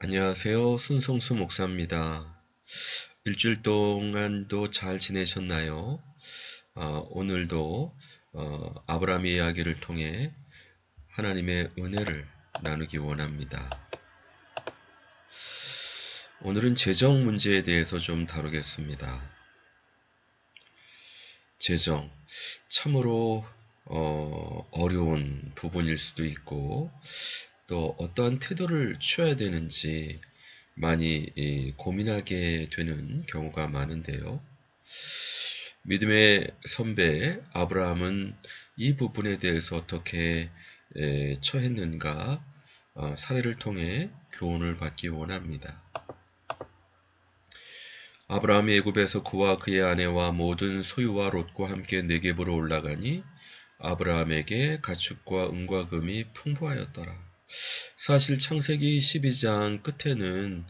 안녕하세요. 순성수 목사입니다. 일주일 동안도 잘 지내셨나요? 오늘도 아브라함의 이야기를 통해 하나님의 은혜를 나누기 원합니다. 오늘은 재정 문제에 대해서 좀 다루겠습니다. 재정, 참으로 어려운 부분일 수도 있고 또 어떠한 태도를 취해야 되는지 많이 고민하게 되는 경우가 많은데요. 믿음의 선배 아브라함은 이 부분에 대해서 어떻게 처했는가 사례를 통해 교훈을 받기 원합니다. 아브라함이 애굽에서 그와 그의 아내와 모든 소유와 롯과 함께 네겝으로 올라가니 아브라함에게 가축과 은과 금이 풍부하였더라. 사실 창세기 12장 끝에는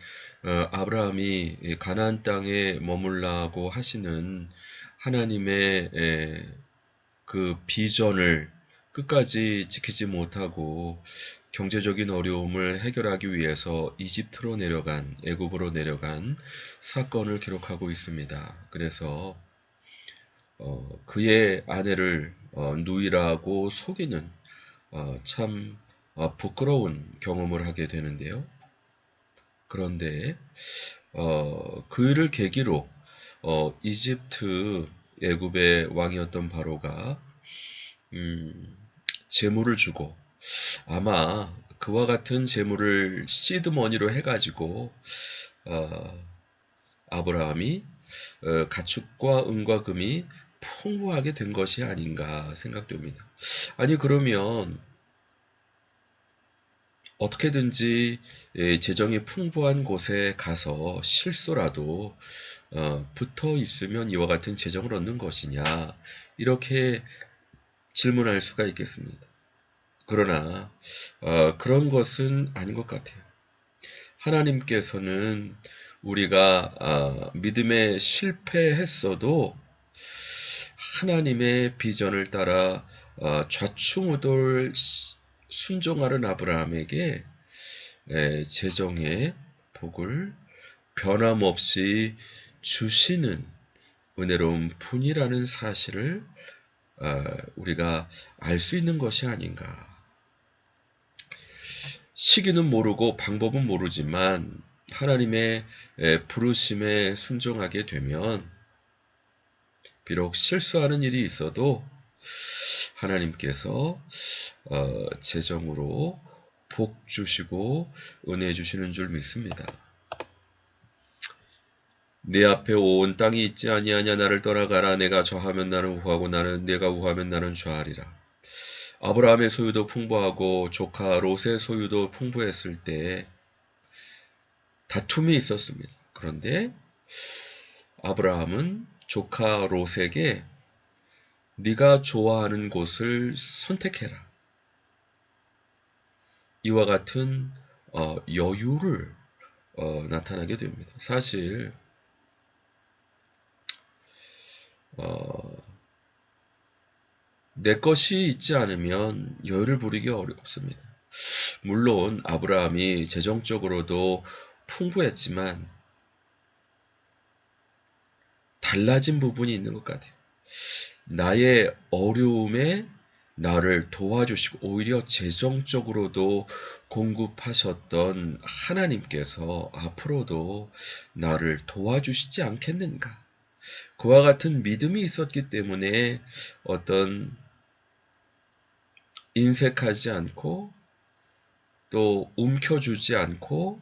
아브라함이 가나안 땅에 머물라고 하시는 하나님의 그 비전을 끝까지 지키지 못하고 경제적인 어려움을 해결하기 위해서 이집트로 내려간, 애굽으로 내려간 사건을 기록하고 있습니다. 그래서 그의 아내를 누이라고 속이는 참 부끄러운 경험을 하게 되는데요. 그런데 그 일을 계기로 이집트 애굽의 왕이었던 바로가 재물을 주고 아마 그와 같은 재물을 시드머니로 해가지고 아브라함이 가축과 은과 금이 풍부하게 된 것이 아닌가 생각됩니다. 아니 그러면 어떻게든지 재정이 풍부한 곳에 가서 실수라도 붙어 있으면 이와 같은 재정을 얻는 것이냐 이렇게 질문할 수가 있겠습니다. 그러나 그런 것은 아닌 것 같아요. 하나님께서는 우리가 믿음에 실패했어도 하나님의 비전을 따라 좌충우돌 순종하는 아브라함에게 재정의 복을 변함없이 주시는 은혜로운 분이라는 사실을 우리가 알 수 있는 것이 아닌가. 시기는 모르고 방법은 모르지만 하나님의 부르심에 순종하게 되면 비록 실수하는 일이 있어도 하나님께서 재정으로 복 주시고 은혜 주시는 줄 믿습니다. 내 앞에 온 땅이 있지 아니하냐 나를 떠나가라. 내가 저하면 나는 우하고 내가 우하면 나는 좌하리라. 아브라함의 소유도 풍부하고 조카 롯의 소유도 풍부했을 때 다툼이 있었습니다. 그런데 아브라함은 조카 롯에게 네가 좋아하는 곳을 선택해라. 이와 같은 여유를 나타나게 됩니다. 사실 내 것이 있지 않으면 여유를 부리기 어렵습니다. 물론 아브라함이 재정적으로도 풍부했지만 달라진 부분이 있는 것 같아요. 나의 어려움에 나를 도와주시고 오히려 재정적으로도 공급하셨던 하나님께서 앞으로도 나를 도와주시지 않겠는가? 그와 같은 믿음이 있었기 때문에 어떤 인색하지 않고 또 움켜주지 않고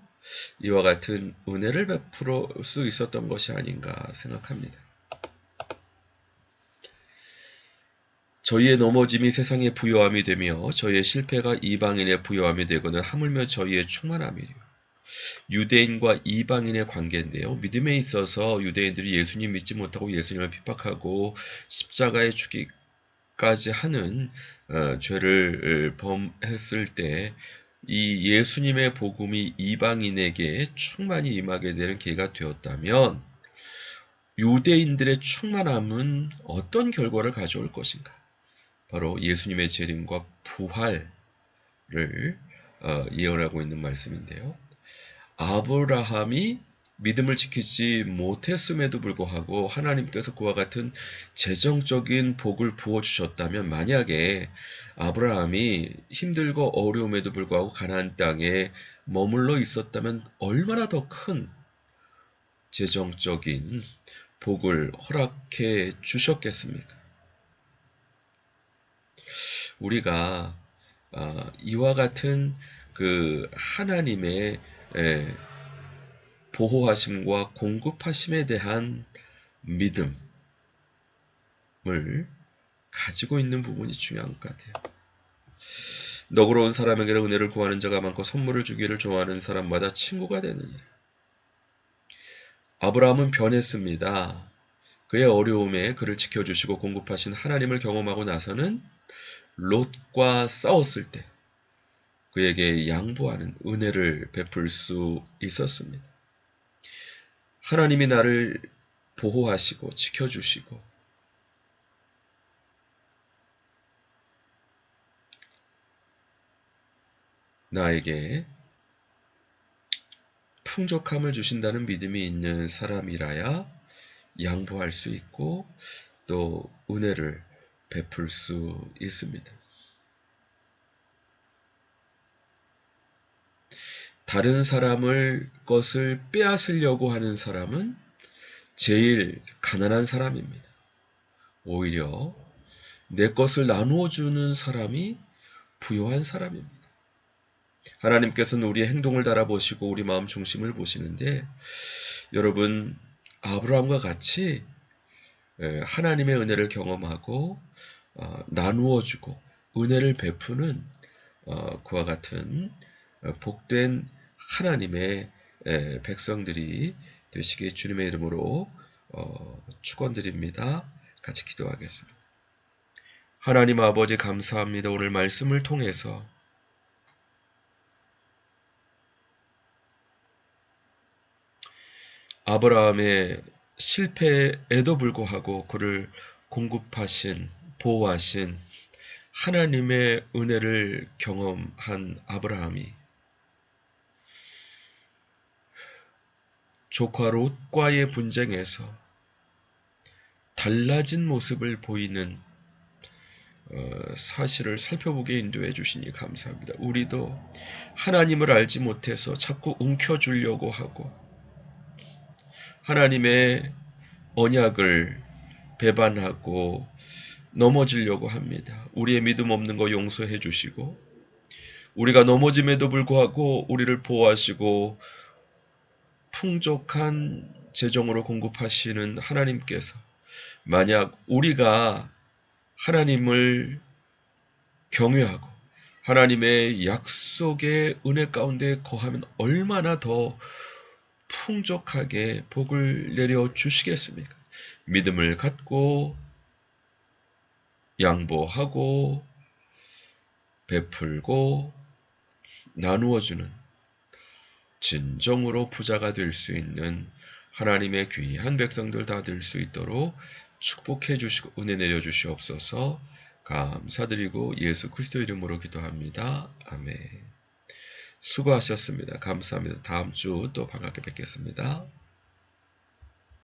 이와 같은 은혜를 베풀어 수 있었던 것이 아닌가 생각합니다. 저희의 넘어짐이 세상의 부요함이 되며 저희의 실패가 이방인의 부요함이 되거늘 하물며 저희의 충만함이요. 유대인과 이방인의 관계인데요. 믿음에 있어서 유대인들이 예수님 믿지 못하고 예수님을 핍박하고 십자가에 죽기까지 하는 죄를 범했을 때 이 예수님의 복음이 이방인에게 충만히 임하게 되는 계기가 되었다면 유대인들의 충만함은 어떤 결과를 가져올 것인가? 바로 예수님의 재림과 부활을 예언하고 있는 말씀인데요. 아브라함이 믿음을 지키지 못했음에도 불구하고 하나님께서 그와 같은 재정적인 복을 부어주셨다면, 만약에 아브라함이 힘들고 어려움에도 불구하고 가나안 땅에 머물러 있었다면 얼마나 더 큰 재정적인 복을 허락해 주셨겠습니까? 우리가 이와 같은 그 하나님의 보호하심과 공급하심에 대한 믿음을 가지고 있는 부분이 중요한 것 같아요. 너그러운 사람에게는 은혜를 구하는 자가 많고 선물을 주기를 좋아하는 사람마다 친구가 되느니라. 아브라함은 변했습니다. 그의 어려움에 그를 지켜주시고 공급하신 하나님을 경험하고 나서는 롯과 싸웠을 때 그에게 양보하는 은혜를 베풀 수 있었습니다. 하나님이 나를 보호하시고 지켜주시고 나에게 풍족함을 주신다는 믿음이 있는 사람이라야 양보할 수 있고 또 은혜를 베풀 수 있습니다. 다른 사람을 것을 빼앗으려고 하는 사람은 제일 가난한 사람입니다. 오히려 내 것을 나누어 주는 사람이 부유한 사람입니다. 하나님께서는 우리의 행동을 달아보시고 우리 마음 중심을 보시는데, 여러분 아브라함과 같이 하나님의 은혜를 경험하고 나누어 주고 은혜를 베푸는 그와 같은 복된 하나님의 백성들이 되시기에 주님의 이름으로 축원드립니다. 같이 기도하겠습니다. 하나님 아버지 감사합니다. 오늘 말씀을 통해서 아브라함의 실패에도 불구하고 그를 공급하신, 보호하신 하나님의 은혜를 경험한 아브라함이 조카 롯과의 분쟁에서 달라진 모습을 보이는 사실을 살펴보게 인도해 주시니 감사합니다. 우리도 하나님을 알지 못해서 자꾸 움켜쥐려고 하고 하나님의 언약을 배반하고 넘어지려고 합니다. 우리의 믿음 없는 거 용서해 주시고 우리가 넘어짐에도 불구하고 우리를 보호하시고 풍족한 재정으로 공급하시는 하나님께서 만약 우리가 하나님을 경외하고 하나님의 약속의 은혜 가운데 거하면 얼마나 더 풍족하게 복을 내려 주시겠습니까? 믿음을 갖고 양보하고 베풀고 나누어주는 진정으로 부자가 될 수 있는 하나님의 귀한 백성들 다 될 수 있도록 축복해 주시고 은혜 내려 주시옵소서. 감사드리고 예수 그리스도 이름으로 기도합니다. 아멘. 수고하셨습니다. 감사합니다. 다음 주 또 반갑게 뵙겠습니다.